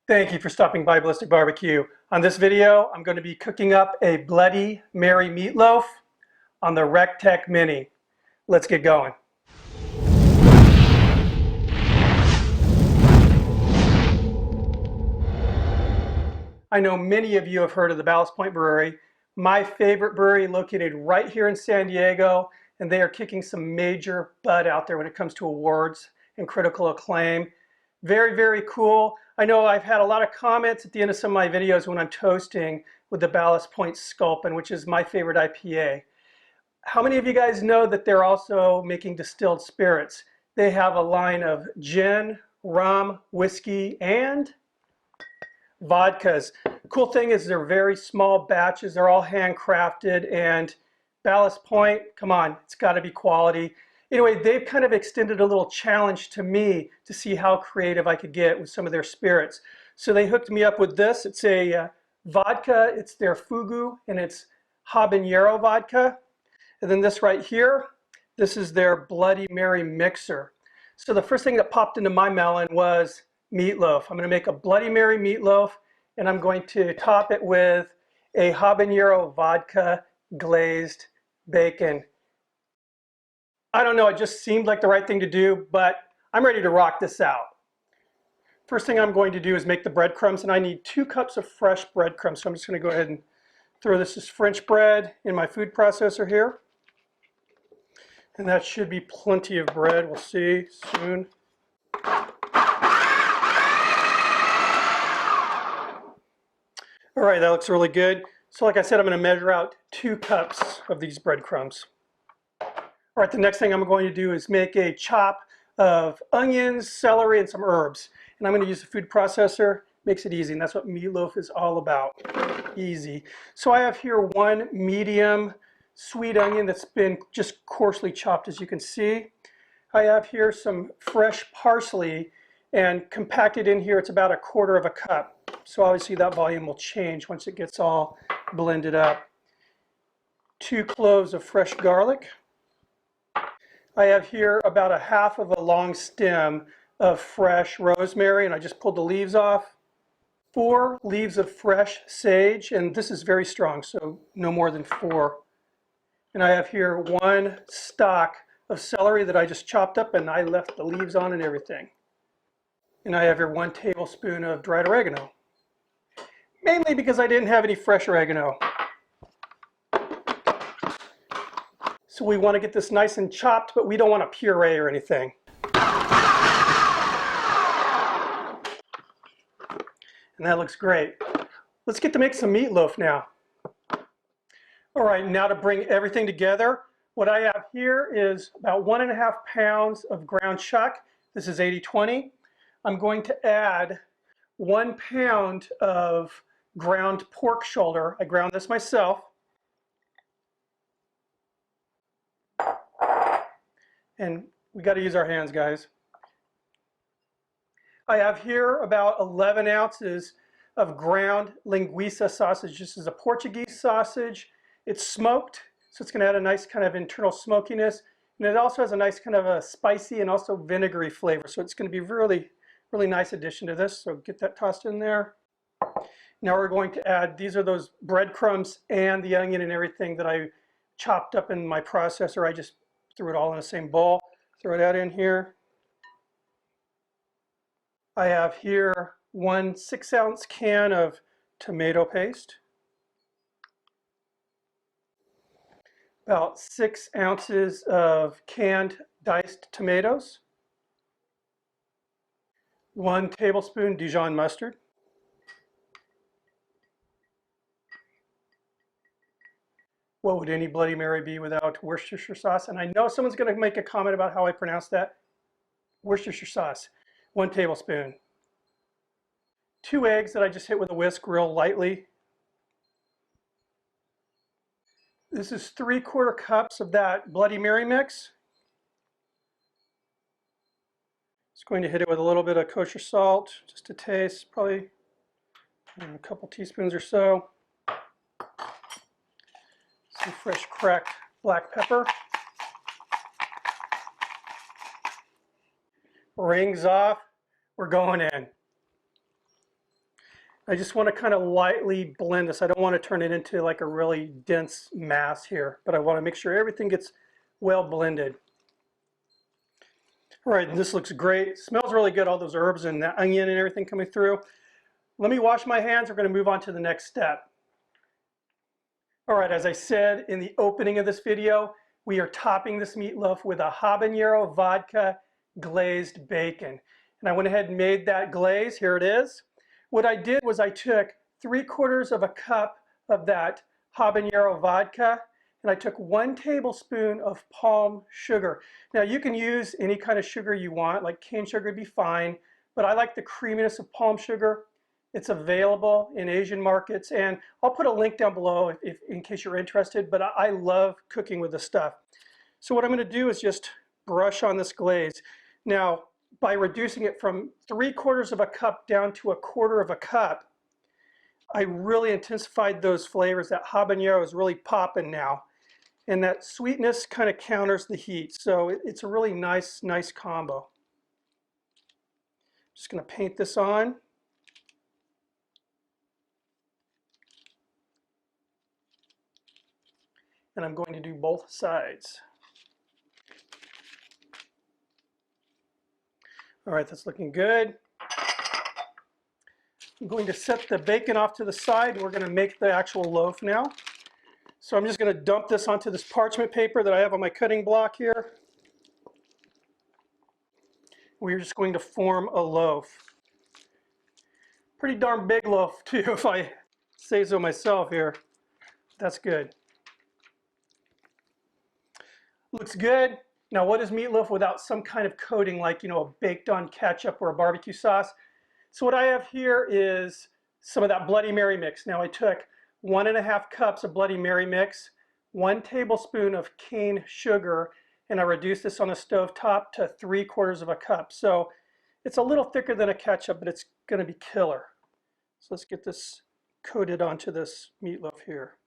Thank you for stopping by Ballistic Barbecue. On this video, I'm going to be cooking up a Bloody Mary meatloaf on the Rec Tec Mini. Let's get going. I know many of you have heard of the Ballast Brewery, my favorite brewery located right here in San Diego, and they are kicking some major butt out there when it comes to awards and critical acclaim. Very, very cool. I know I've had a lot of comments at the end of some of my videos when I'm toasting with the Ballast Point Sculpin, which is my favorite IPA. How many of you guys know that they're also making distilled spirits? They have a line of gin, rum, whiskey, and vodkas. Cool thing is they're very small batches. They're all handcrafted, and Ballast Point, come on, it's got to be quality. Anyway, they've kind of extended a little challenge to me to see how creative I could get with some of their spirits. So they hooked me up with this. It's a vodka. It's their Fugu, and it's habanero vodka. And then this right here, this is their Bloody Mary mixer. So the first thing that popped into my melon was meatloaf. I'm going to make a Bloody Mary meatloaf, and I'm going to top it with a habanero vodka glazed bacon. I don't know, it just seemed like the right thing to do, but I'm ready to rock this out. First thing I'm going to do is make the breadcrumbs, and I need 2 cups of fresh breadcrumbs. So I'm just going to go ahead and throw this as French bread in my food processor here. And that should be plenty of bread. We'll see soon. All right, that looks really good. So like I said, I'm going to measure out 2 cups of these breadcrumbs. All right, the next thing I'm going to do is make a chop of onions, celery, and some herbs. And I'm going to use a food processor. Makes it easy, and that's what meatloaf is all about. Easy. So I have here 1 medium sweet onion that's been just coarsely chopped, as you can see. I have here some fresh parsley, and compacted in here, it's about 1/4 cup. So obviously that volume will change once it gets all blended up. 2 cloves of fresh garlic. I have here about 1/2 long stem of fresh rosemary, and I just pulled the leaves off. 4 leaves of fresh sage, and this is very strong, so no more than 4. And I have here 1 stalk of celery that I just chopped up, and I left the leaves on and everything. And I have here 1 tablespoon of dried oregano, mainly because I didn't have any fresh oregano. So we want to get this nice and chopped, but we don't want a puree or anything. And that looks great. Let's get to make some meatloaf now. All right, now to bring everything together, what I have here is about 1.5 pounds of ground chuck. This is 80/20. I'm going to add 1 pound of ground pork shoulder. I ground this myself. And we got to use our hands, guys. I have here about 11 ounces of ground linguiça sausage. This is a Portuguese sausage. It's smoked, so it's going to add a nice kind of internal smokiness. And it also has a nice kind of a spicy and also vinegary flavor. So it's going to be really, really nice addition to this. So get that tossed in there. Now we're going to add, these are those breadcrumbs and the onion and everything that I chopped up in my processor. I just threw it all in the same bowl. Throw that in here. I have here 1 6-ounce can of tomato paste. About 6 ounces of canned diced tomatoes. 1 tablespoon Dijon mustard. What would any Bloody Mary be without Worcestershire sauce? And I know someone's going to make a comment about how I pronounce that. Worcestershire sauce, 1 tablespoon. 2 eggs that I just hit with a whisk real lightly. This is 3/4 cups of that Bloody Mary mix. Just going to hit it with a little bit of kosher salt, just to taste, probably a couple teaspoons or so. Some fresh cracked black pepper. Rings off, we're going in. I just want to kind of lightly blend this. I don't want to turn it into like a really dense mass here, but I want to make sure everything gets well blended. All right, and this looks great. Smells really good, all those herbs and the onion and everything coming through. Let me wash my hands. We're going to move on to the next step. All right, as I said in the opening of this video, we are topping this meatloaf with a habanero vodka glazed bacon. And I went ahead and made that glaze. Here it is. What I did was I took 3/4 of a cup of that habanero vodka, and I took 1 tablespoon of palm sugar. Now you can use any kind of sugar you want, like cane sugar would be fine, but I like the creaminess of palm sugar. It's available in Asian markets, and I'll put a link down below if in case you're interested, but I love cooking with this stuff. So what I'm going to do is just brush on this glaze. Now, by reducing it from 3/4 of a cup down to 1/4 of a cup, I really intensified those flavors. That habanero is really popping now. And that sweetness kind of counters the heat. So it's a really nice combo. Just going to paint this on. And I'm going to do both sides. All right, that's looking good. I'm going to set the bacon off to the side. We're going to make the actual loaf now. So I'm just going to dump this onto this parchment paper that I have on my cutting block here. We're just going to form a loaf. Pretty darn big loaf too, if I say so myself here. That's good. Looks good. Now what is meatloaf without some kind of coating like, a baked on ketchup or a barbecue sauce? So what I have here is some of that Bloody Mary mix. Now I took 1.5 cups of Bloody Mary mix, 1 tablespoon of cane sugar, and I reduced this on the stove top to 3/4 of a cup. So it's a little thicker than a ketchup, but it's going to be killer. So let's get this coated onto this meatloaf here.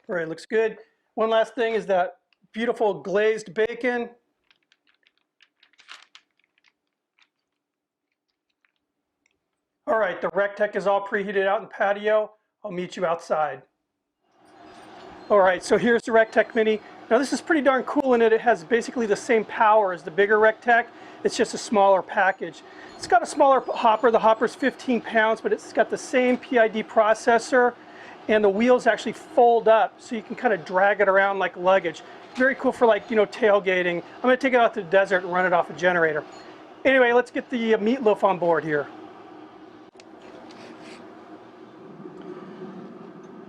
All right, looks good. One last thing is that beautiful glazed bacon. All right, the Rec Tec is all preheated out in the patio. I'll meet you outside. All right, so here's the Rec Tec Mini. Now this is pretty darn cool in it. It has basically the same power as the bigger Rec Tec. It's just a smaller package. It's got a smaller hopper. The hopper's 15 pounds, but it's got the same PID processor, and the wheels actually fold up so you can kind of drag it around like luggage. Very cool for like, tailgating. I'm gonna take it out to the desert and run it off a generator. Anyway, let's get the meatloaf on board here.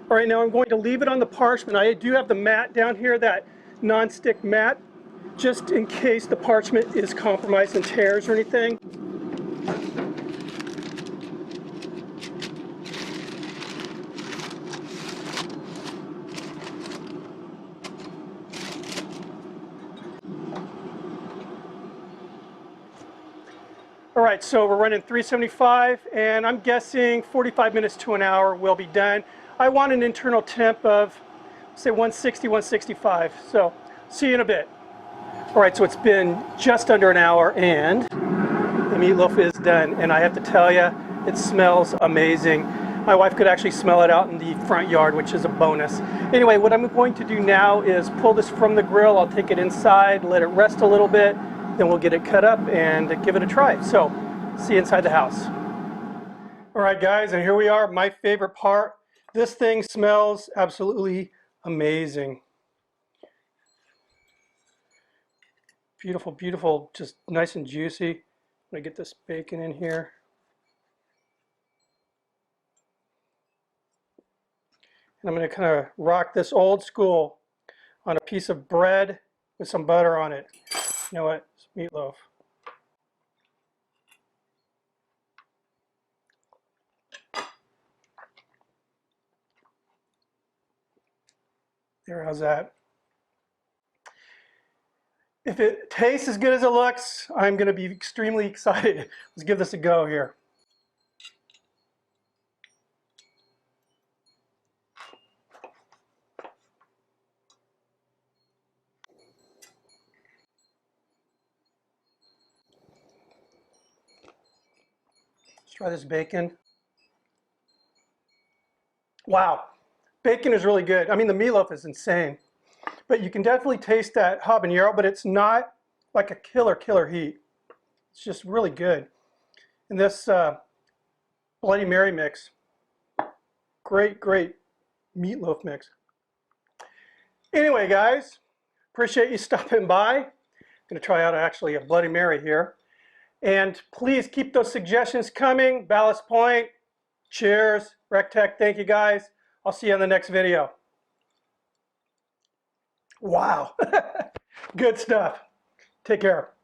All right, now I'm going to leave it on the parchment. I do have the mat down here, that non-stick mat, just in case the parchment is compromised and tears or anything. All right, so we're running 375, and I'm guessing 45 minutes to an hour will be done. I want an internal temp of, say, 160, 165. So see you in a bit. All right, so it's been just under an hour, and the meatloaf is done. And I have to tell you, it smells amazing. My wife could actually smell it out in the front yard, which is a bonus. Anyway, what I'm going to do now is pull this from the grill. I'll take it inside, let it rest a little bit, then we'll get it cut up and give it a try. So, see you inside the house. All right, guys, and here we are, my favorite part. This thing smells absolutely amazing. Beautiful, beautiful, just nice and juicy. I'm gonna get this bacon in here. And I'm gonna kind of rock this old school on a piece of bread with some butter on it. You know what? It's meatloaf. There, how's that? If it tastes as good as it looks, I'm going to be extremely excited. Let's give this a go here. try this bacon. Wow, bacon is really good. I mean, the meatloaf is insane, but you can definitely taste that habanero, but it's not like a killer heat. It's just really good. And this Bloody Mary mix, great meatloaf mix. Anyway, guys, appreciate you stopping by. I'm gonna try out actually a Bloody Mary here. And please keep those suggestions coming. Ballast Point, cheers. Rec Tec, thank you guys. I'll see you in the next video. Wow, good stuff. Take care.